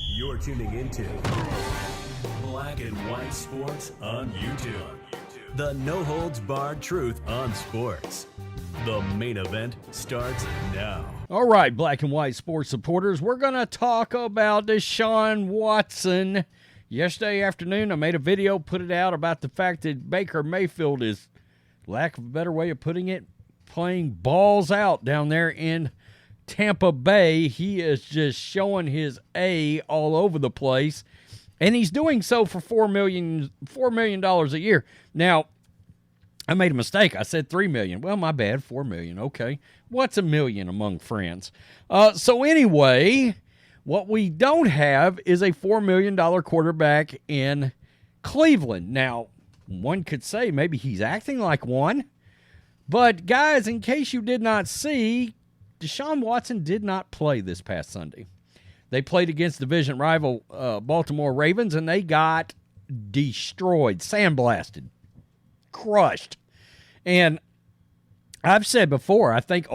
You're tuning into Black and White Sports on YouTube. The no-holds-barred truth on sports. The main event starts now. All right, Black and White Sports supporters, we're going to talk about Deshaun Watson. Yesterday afternoon, I made a video, put it out about the fact that Baker Mayfield is, lack of a better way of putting it, playing balls out down there in Tampa Bay. He is just showing his A all over the place, and he's doing so for $4 million a year. Now, I made a mistake. I said $3 million. Well, my bad, $4 million. Okay. What's $1 million among friends? So anyway, what we don't have is a $4 million quarterback in Cleveland. Now, one could say maybe he's acting like one. But, guys, in case you did not see, Deshaun Watson did not play this past Sunday. They played against division rival Baltimore Ravens, and they got destroyed, sandblasted, crushed. And I've said before, I think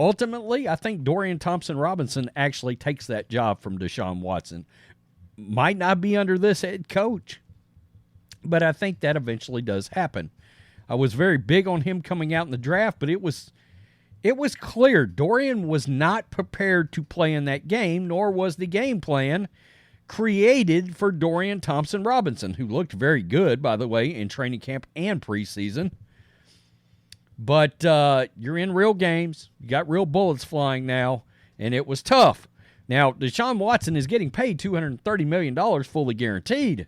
Dorian Thompson-Robinson actually takes that job from Deshaun Watson. Might not be under this head coach, but I think that eventually does happen. I was very big on him coming out in the draft, but it was clear Dorian was not prepared to play in that game, nor was the game plan created for Dorian Thompson-Robinson, who looked very good, by the way, in training camp and preseason. But you're in real games. You got real bullets flying now, and it was tough. Now, Deshaun Watson is getting paid $230 million fully guaranteed.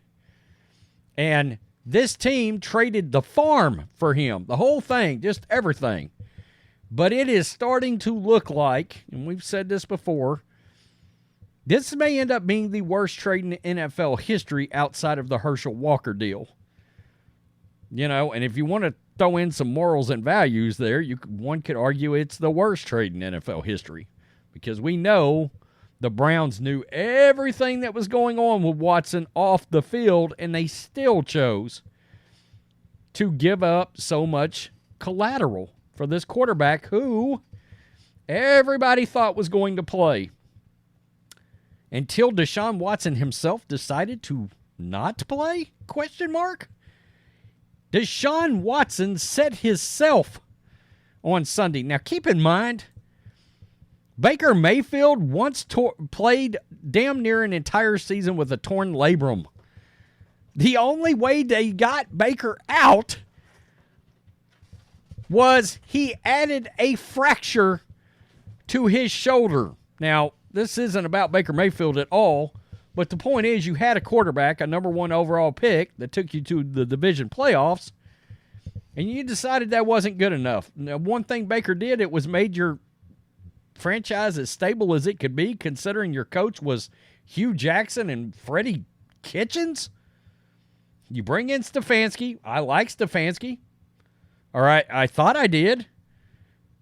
And this team traded the farm for him, the whole thing, just everything. But it is starting to look like, and we've said this before, this may end up being the worst trade in NFL history outside of the Herschel Walker deal. You know, and if you want to throw in some morals and values there, one could argue it's the worst trade in NFL history. Because we know the Browns knew everything that was going on with Watson off the field, and they still chose to give up so much collateral for this quarterback who everybody thought was going to play until Deshaun Watson himself decided to not play? ? Deshaun Watson set himself on Sunday. Now, keep in mind, Baker Mayfield once played damn near an entire season with a torn labrum. The only way they got Baker out was he added a fracture to his shoulder. Now, this isn't about Baker Mayfield at all, but the point is you had a quarterback, a number one overall pick that took you to the division playoffs, and you decided that wasn't good enough. Now, one thing Baker did, it was made your franchise as stable as it could be, considering your coach was Hugh Jackson and Freddie Kitchens. You bring in Stefanski. I like Stefanski. All right, I thought I did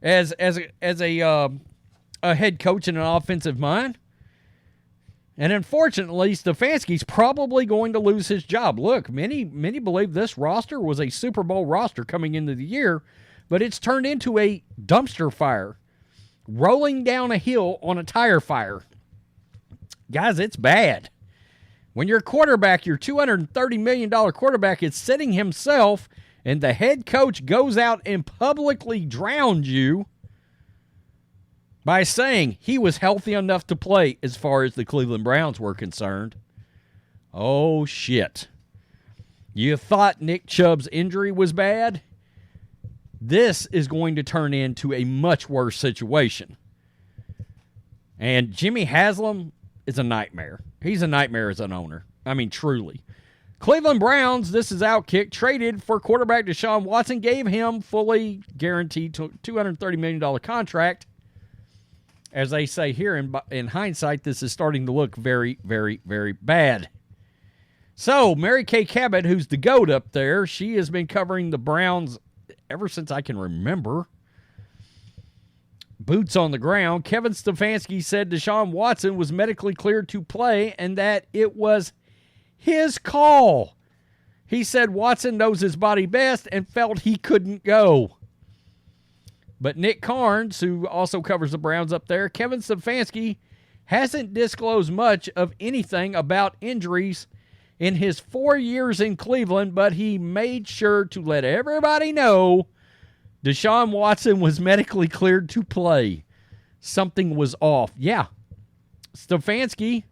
as a head coach and an offensive mind. And unfortunately, Stefanski's probably going to lose his job. Look, many believe this roster was a Super Bowl roster coming into the year, but it's turned into a dumpster fire, rolling down a hill on a tire fire. Guys, it's bad. When your quarterback, your $230 million quarterback, is sitting himself, and the head coach goes out and publicly drowned you by saying he was healthy enough to play as far as the Cleveland Browns were concerned. Oh, shit. You thought Nick Chubb's injury was bad? This is going to turn into a much worse situation. And Jimmy Haslam is a nightmare. He's a nightmare as an owner. I mean, truly. Cleveland Browns, this is Outkick, traded for quarterback Deshaun Watson, gave him fully guaranteed $230 million contract. As they say here, in hindsight, this is starting to look very, very, very bad. So, Mary Kay Cabot, who's the GOAT up there, she has been covering the Browns ever since I can remember. Boots on the ground. Kevin Stefanski said Deshaun Watson was medically cleared to play and that it was his call. He said Watson knows his body best and felt he couldn't go. But Nick Carnes, who also covers the Browns up there, Kevin Stefanski hasn't disclosed much of anything about injuries in his 4 years in Cleveland, but he made sure to let everybody know Deshaun Watson was medically cleared to play. Something was off. Yeah. Stefanski,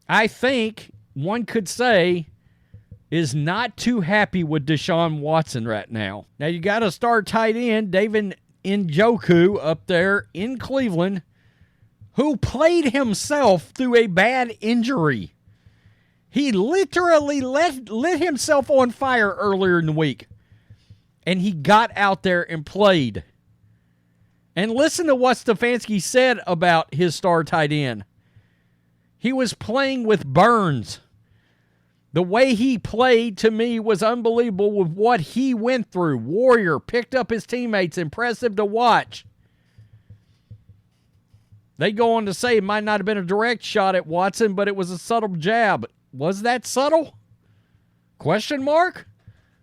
I think one could say, is not too happy with Deshaun Watson right now. Now, you got to start tight end David Njoku up there in Cleveland, who played himself through a bad injury. He literally lit himself on fire earlier in the week, and he got out there and played. And listen to what Stefanski said about his star tight end. He was playing with burns. The way he played, to me, was unbelievable with what he went through. Warrior, picked up his teammates, impressive to watch. They go on to say it might not have been a direct shot at Watson, but it was a subtle jab. Was that subtle? Question mark?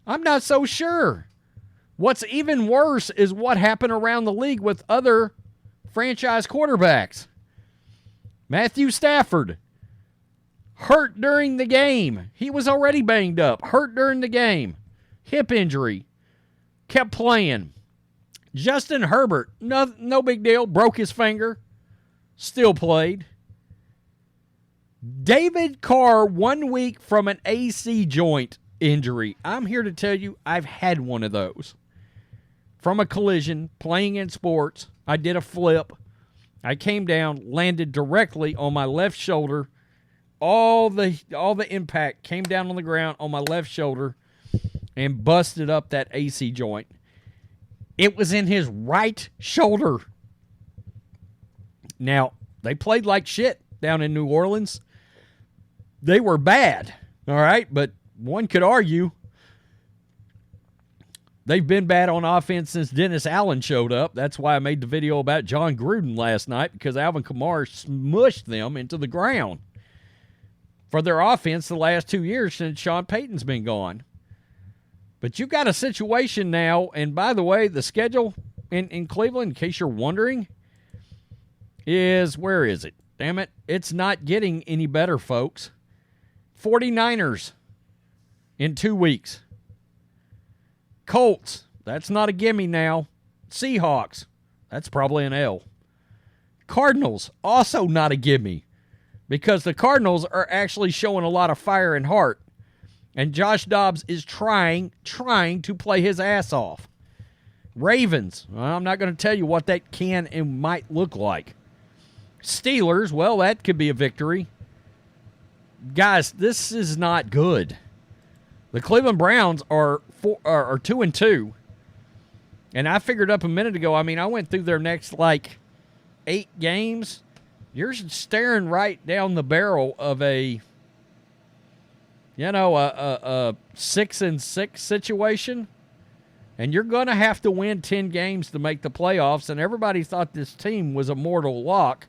I'm not so sure. What's even worse is what happened around the league with other franchise quarterbacks. Matthew Stafford, hurt during the game. He was already banged up. Hurt during the game. Hip injury. Kept playing. Justin Herbert, no big deal. Broke his finger. Still played. David Carr, 1 week from an AC joint injury. I'm here to tell you I've had one of those. From a collision, playing in sports, I did a flip. I came down, landed directly on my left shoulder. All the impact came down on the ground on my left shoulder and busted up that AC joint. It was in his right shoulder. Now, they played like shit down in New Orleans. They were bad, all right? But one could argue they've been bad on offense since Dennis Allen showed up. That's why I made the video about John Gruden last night, because Alvin Kamara smushed them into the ground for their offense the last 2 years since Sean Payton's been gone. But you've got a situation now, and by the way, the schedule in Cleveland, in case you're wondering, is, where is it? Damn it, it's not getting any better, folks. 49ers in 2 weeks. Colts, that's not a gimme now. Seahawks, that's probably an L. Cardinals, also not a gimme, because the Cardinals are actually showing a lot of fire and heart. And Josh Dobbs is trying to play his ass off. Ravens, well, I'm not going to tell you what that can and might look like. Steelers, well, that could be a victory. Guys, this is not good. The Cleveland Browns are 2-2. And I figured up a minute ago, I mean, I went through their next, 8 games. You're staring right down the barrel of a 6-6 situation. And you're going to have to win 10 games to make the playoffs. And everybody thought this team was a mortal lock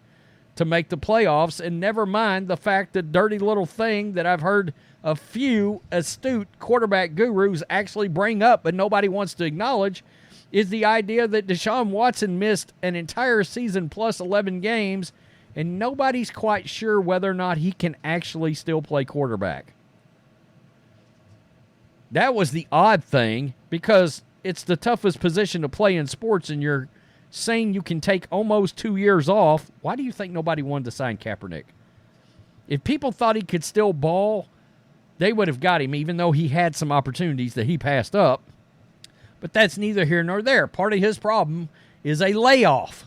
to make the playoffs. And never mind the fact that dirty little thing that I've heard a few astute quarterback gurus actually bring up, but nobody wants to acknowledge, is the idea that Deshaun Watson missed an entire season plus 11 games, and nobody's quite sure whether or not he can actually still play quarterback. That was the odd thing, because it's the toughest position to play in sports, and you're saying you can take almost 2 years off. Why do you think nobody wanted to sign Kaepernick? If people thought he could still ball, they would have got him, even though he had some opportunities that he passed up. But that's neither here nor there. Part of his problem is a layoff.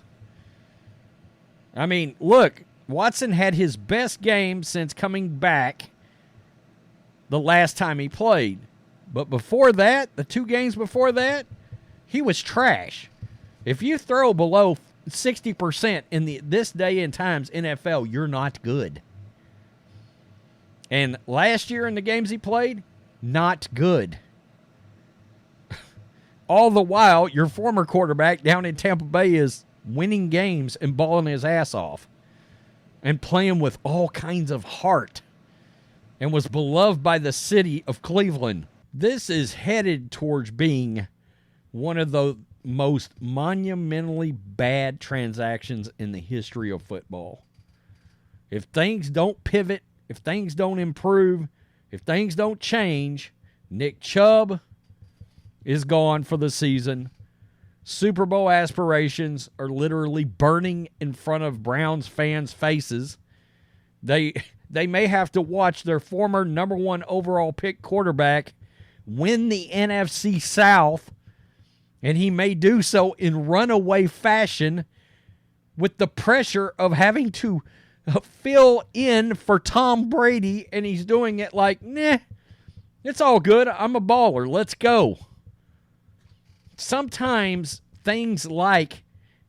I mean, look, Watson had his best game since coming back the last time he played. But before that, the 2 games before that, he was trash. If you throw below 60% in this day and times NFL, you're not good. And last year in the games he played, not good. All the while, your former quarterback down in Tampa Bay is winning games and balling his ass off and playing with all kinds of heart and was beloved by the city of Cleveland. This is headed towards being one of the most monumentally bad transactions in the history of football. If things don't pivot, if things don't improve, if things don't change, Nick Chubb is gone for the season. Super Bowl aspirations are literally burning in front of Browns fans' faces. They may have to watch their former number 1 overall pick quarterback win the NFC South, and he may do so in runaway fashion with the pressure of having to fill in for Tom Brady, and he's doing it like, nah, it's all good. I'm a baller. Let's go. Sometimes things like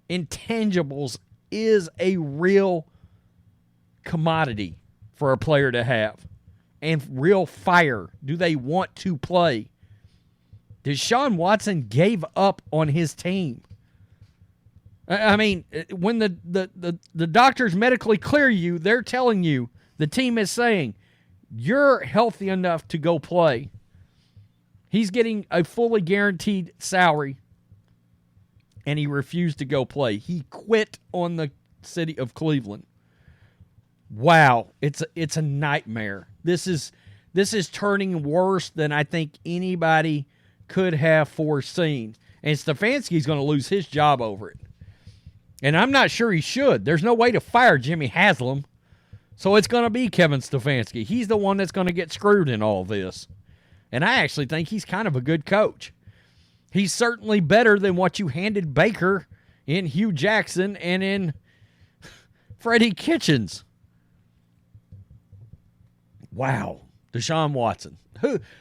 intangibles is a real commodity for a player to have, and real fire. Do they want to play? Deshaun Watson gave up on his team. I mean, when the doctors medically clear you, they're telling you, the team is saying, you're healthy enough to go play. He's getting a fully guaranteed salary, and he refused to go play. He quit on the city of Cleveland. Wow, it's a nightmare. This is turning worse than I think anybody could have foreseen. And Stefanski's going to lose his job over it. And I'm not sure he should. There's no way to fire Jimmy Haslam. So it's going to be Kevin Stefanski. He's the one that's going to get screwed in all this. And I actually think he's kind of a good coach. He's certainly better than what you handed Baker in Hugh Jackson and in Freddie Kitchens. Wow. Deshaun Watson.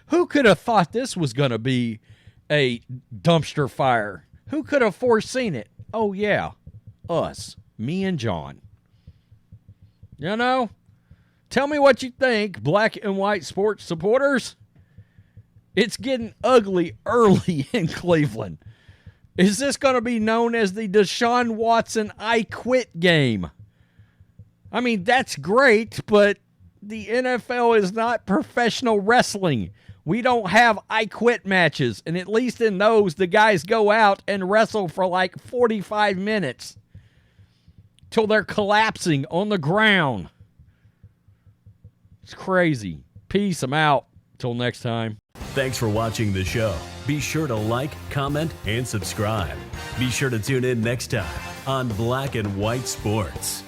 Who could have thought this was going to be a dumpster fire? Who could have foreseen it? Oh, yeah. Us. Me and John. You know? Tell me what you think, black and white sports supporters. It's getting ugly early in Cleveland. Is this going to be known as the Deshaun Watson I quit game? I mean, that's great, but the NFL is not professional wrestling. We don't have I quit matches, and at least in those, the guys go out and wrestle for like 45 minutes till they're collapsing on the ground. It's crazy. Peace. I'm out. Till next time. Thanks for watching the show. Be sure to like, comment, and subscribe. Be sure to tune in next time on Black and White Sports.